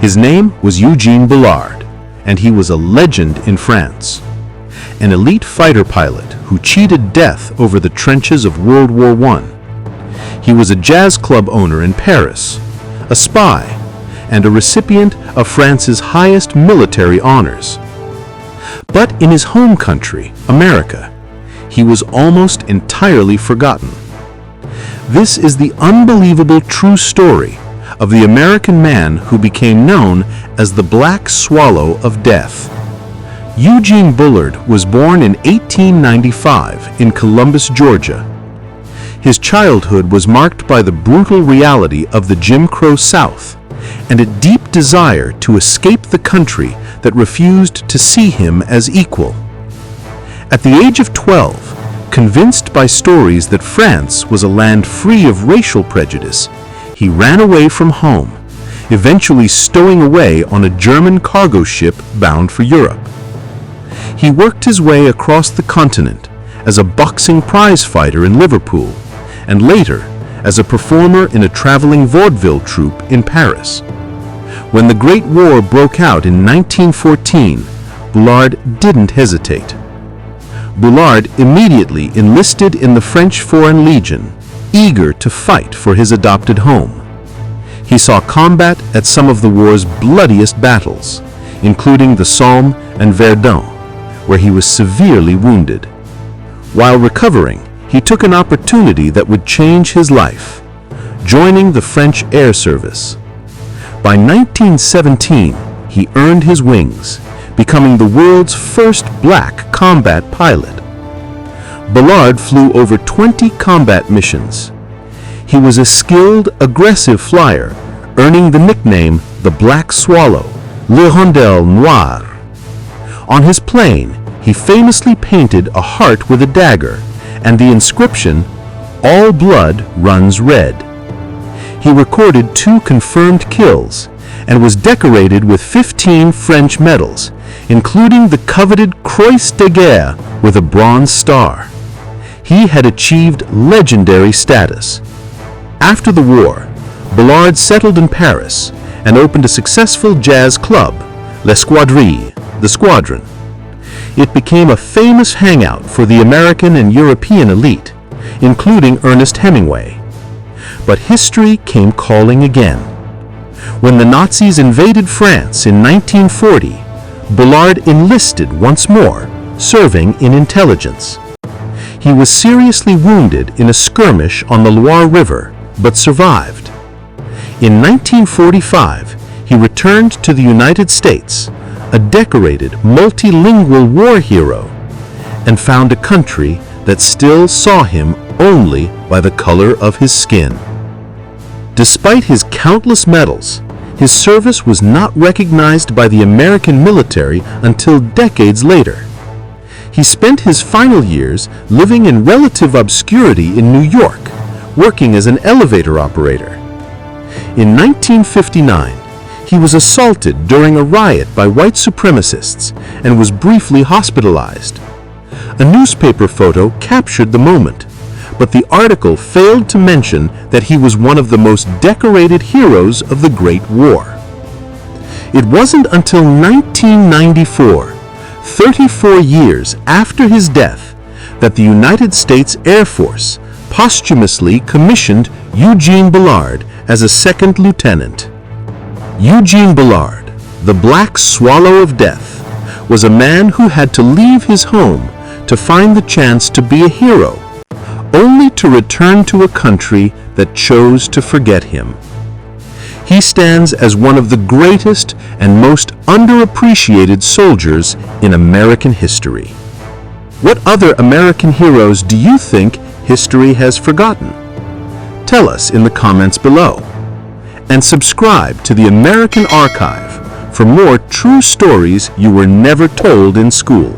His name was Eugene Bullard, and he was a legend in France. An elite fighter pilot who cheated death over the trenches of World War I. He was a jazz club owner in Paris, a spy, and a recipient of France's highest military honors. But in his home country, America, he was almost entirely forgotten. This is the unbelievable true story of the American man who became known as the Black Swallow of Death. Eugene Bullard was born in 1895 in Columbus, Georgia. His childhood was marked by the brutal reality of the Jim Crow South and a deep desire to escape the country that refused to see him as equal. At the age of 12, convinced by stories that France was a land free of racial prejudice, he ran away from home, eventually stowing away on a German cargo ship bound for Europe. He worked his way across the continent as a boxing prizefighter in Liverpool, and later as a performer in a traveling vaudeville troupe in Paris. When the Great War broke out in 1914, Bullard didn't hesitate. Bullard immediately enlisted in the French Foreign Legion, eager to fight for his adopted home. He saw combat at some of the war's bloodiest battles, including the Somme and Verdun, where he was severely wounded. While recovering, he took an opportunity that would change his life, joining the French Air Service. By 1917, he earned his wings, becoming the world's first black combat pilot. Bullard flew over 20 combat missions. He was a skilled, aggressive flyer, earning the nickname the Black Swallow, l'Hirondelle Noire. On his plane, he famously painted a heart with a dagger and the inscription, "All blood runs red." He recorded 2 confirmed kills and was decorated with 15 French medals, including the coveted Croix de Guerre with a bronze star. He had achieved legendary status. After the war, Bullard settled in Paris and opened a successful jazz club, l'Escadrille, the Squadron. It became a famous hangout for the American and European elite, including Ernest Hemingway. But history came calling again. When the Nazis invaded France in 1940, Bullard enlisted once more, serving in intelligence. He was seriously wounded in a skirmish on the Loire River, but survived. In 1945, he returned to the United States, a decorated, multilingual war hero, and found a country that still saw him only by the color of his skin. Despite his countless medals, his service was not recognized by the American military until decades later. He spent his final years living in relative obscurity in New York, working as an elevator operator. In 1959, he was assaulted during a riot by white supremacists and was briefly hospitalized. A newspaper photo captured the moment, but the article failed to mention that he was one of the most decorated heroes of the Great War. It wasn't until 1994, 34 years after his death, that the United States Air Force posthumously commissioned Eugene Bullard as a second lieutenant. Eugene Bullard, the Black Swallow of Death, was a man who had to leave his home to find the chance to be a hero, only to return to a country that chose to forget him. He stands as one of the greatest and most underappreciated soldiers in American history. What other American heroes do you think history has forgotten? Tell us in the comments below. And subscribe to the American Archive for more true stories you were never told in school.